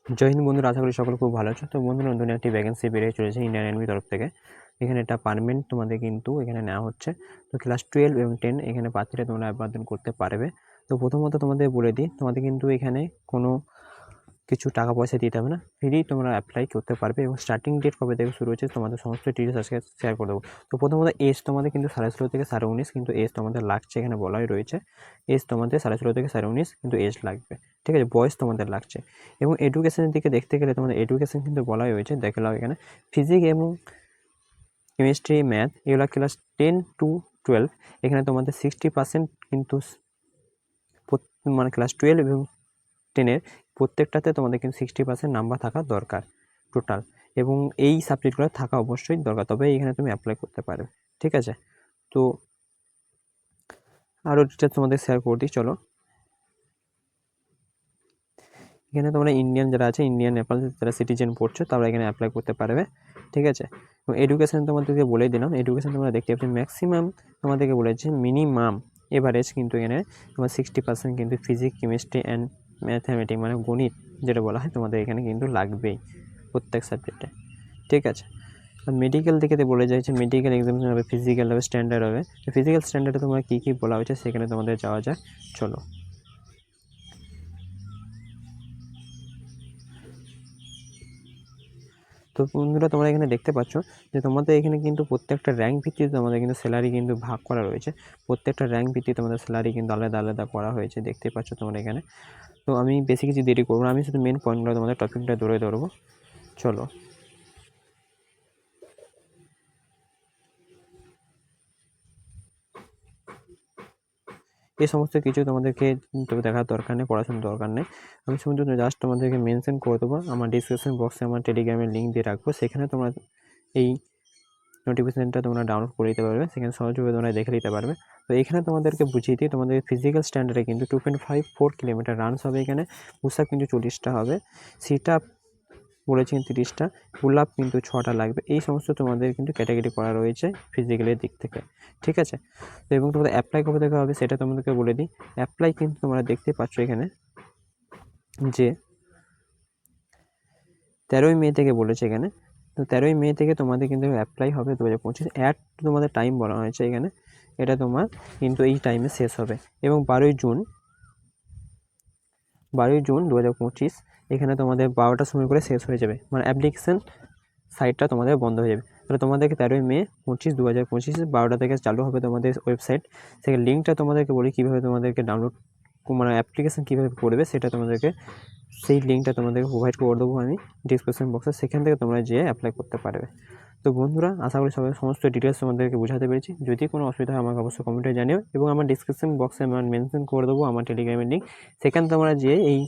জয় হিন্দ বন্ধুরা, আশা করি সকলে খুব ভালো আছো। তো বন্ধুরা, নতুন একটি ভ্যাকেন্সি বেরিয়ে চলেছে ইন্ডিয়ান আর্মির তরফ থেকে। এখানে এটা পার্মানেন্ট তোমাদের কিন্তু এখানে নেওয়া হচ্ছে। তো ক্লাস 12 এবং 10 এখানে প্রার্থীরা তোমরা আবেদন করতে পারবে। তো প্রথমত তোমাদের বলে দিই, তোমাদের কিন্তু এখানে কোনো কিছু টাকা পয়সা দিতে হবে না, ফ্রি তোমরা অ্যাপ্লাই করতে পারবে। এবং স্টার্টিং ডেট কবে থেকে শুরু হচ্ছে তোমাদের সমস্ত ডিটেলস আজকে শেয়ার করে দেবো। তো প্রথমত এজ তোমাদের কিন্তু 16.5 থেকে 19.5, কিন্তু এজ তোমাদের লাগছে, এখানে বলাই রয়েছে এজ তোমাদের 16.5 থেকে 19.5 কিন্তু এজ লাগবে, ঠিক আছে, বয়স তোমাদের লাগছে। এবং এডুকেশনের দিকে দেখতে গেলে তোমাদের এডুকেশন কিন্তু বলাই রয়েছে, দেখলাম এখানে ফিজিক্স এবং কেমিস্ট্রি, ম্যাথ এগুলো ক্লাস 10 to 12 এখানে তোমাদের 60% কিন্তু মানে ক্লাস 12 এবং 10-এর প্রত্যেকটাতে তোমাদের কিন্তু 60% নাম্বার থাকা দরকার টোটাল। এবং এই সাবজেক্টগুলো থাকা অবশ্যই দরকার, তবে এখানে তুমি অ্যাপ্লাই করতে পারবে, ঠিক আছে। তো আরও ডিটেলস তোমাদের শেয়ার করে দিই, চলো। এখানে তোমরা ইন্ডিয়ান যারা আছে, ইন্ডিয়ান নেপাল যারা সিটিজেন পড়ছো, তারা এখানে অ্যাপ্লাই করতে পারবে, ঠিক আছে। এবং এডুকেশন তোমাদেরকে বলে দিলাম, এডুকেশন তোমরা দেখতে পাচ্ছ ম্যাক্সিমাম তোমাদেরকে বলেছে মিনিমাম এভারেজ কিন্তু এখানে তোমার 60% কিন্তু ফিজিক্স, কেমিস্ট্রি অ্যান্ড ম্যাথামেটিক্স মানে গণিত যেটা বলা হয় তোমাদের এখানে কিন্তু লাগবেই প্রত্যেক সাবজেক্টে, ঠিক আছে। আর মেডিকেল থেকে বলে যাচ্ছে মেডিকেল এক্সামিনেশন হবে, ফিজিক্যাল হবে, স্ট্যান্ডার্ড হবে। তো ফিজিক্যাল স্ট্যান্ডার্ডে তোমরা কী কী বলা হয়েছে সেখানে তোমাদের যাওয়া যায়, চলো। তো বন্ধুরা, তোমরা এখানে দেখতে পাচ্ছ যে তোমাদের এখানে কিন্তু প্রত্যেকটা র্যাঙ্ক ভিত্তিতে তোমাদের কিন্তু স্যালারি কিন্তু ভাগ করা রয়েছে। প্রত্যেকটা র্যাঙ্ক ভিত্তিতে তোমাদের স্যালারি কিন্তু আলাদা আলাদা করা হয়েছে, দেখতে পাচ্ছ তোমরা এখানে। তো আমি বেশি কিছু দেরি করবো না, আমি শুধু মেন পয়েন্টগুলো তোমাদের টপিকটা ধরবো, চলো। এই সমস্ত কিছু তোমাদেরকে দেখার দরকার নেই, পড়াশোনার দরকার নেই। আমি শুধু জাস্ট তোমাদেরকে মেনশন করে দেবো, আমার ডিসক্রিপশন বক্সে আমার টেলিগ্রামের লিঙ্ক দিয়ে রাখবো, সেখানে তোমরা এই নোটিফিকেশানটা তোমরা ডাউনলোড করে দিতে পারবে, সেখানে সহজভাবে তোমরা দেখে নিতে পারবে। তো এখানে তোমাদেরকে বুঝিয়ে দিই, তোমাদের ফিজিক্যাল স্ট্যান্ডার্ডে কিন্তু 2.54 কিলোমিটার রানস হবে এখানে, পুশ আপ কিন্তু 40টা হবে, সিট আপ বলেছেন 30টা, পুল আপ কিন্তু 6টা লাগবে। এই সমস্ত তোমাদের কিন্তু ক্যাটাগরি করা রয়েছে ফিজিক্যালের দিক থেকে, ঠিক আছে। তো এবং তোমাদের অ্যাপ্লাই কবে থেকে হবে সেটা তোমাদেরকে বলে দিই। অ্যাপ্লাই কিন্তু তোমরা দেখতে পাচ্ছ এখানে যে 13ই মে থেকে বলেছে এখানে। তো 13ই মে থেকে তোমাদের কিন্তু অ্যাপ্লাই হবে 2025। তোমাদের টাইম বলা হয়েছে এখানে, এটা তোমার কিন্তু এই টাইমে শেষ হবে। এবং 12ই জুন 2025 এখানে তোমাদের 12টার সময় করে শেষ হয়ে যাবে, মানে অ্যাপ্লিকেশান সাইটটা তোমাদের বন্ধ হয়ে যাবে। তাহলে তোমাদেরকে 13ই মে 2025 12টা থেকে চালু হবে তোমাদের ওয়েবসাইট। সেখানে লিঙ্কটা তোমাদেরকে বলি কীভাবে তোমাদেরকে ডাউনলোড মানে অ্যাপ্লিকেশান কীভাবে করবে, সেটা তোমাদেরকে সেই লিঙ্কটা তোমাদেরকে প্রোভাইড করে দেবো আমি ডিসক্রিপশন বক্সে, সেখান থেকে তোমরা যেয়ে অ্যাপ্লাই করতে পারবে। তো বন্ধুরা, আশা করি সবাই সমস্ত ডিটেলস তোমাদেরকে বোঝাতে পেরেছি। যদি কোনো অসুবিধা হয় আমাকে অবশ্যই কমেন্টে জানিও, এবং আমার ডিসক্রিপশন বক্সে আমার মেনশন করে দেবো আমার টেলিগ্রামের লিঙ্ক, সেখানে তোমরা যেয়ে এই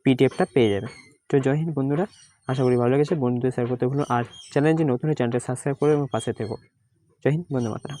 পিডিএফটা পেয়ে যাবে। তো জয় হিন্দ বন্ধুরা, আশা করি ভালো লেগেছে, বন্ধুদের শেয়ার করতে ভুলো। আর চ্যানেল যে নতুন চ্যানেলটা সাবস্ক্রাইব করে এবং পাশে থেকো। জয় হিন্দ, বন্দে মাতরম।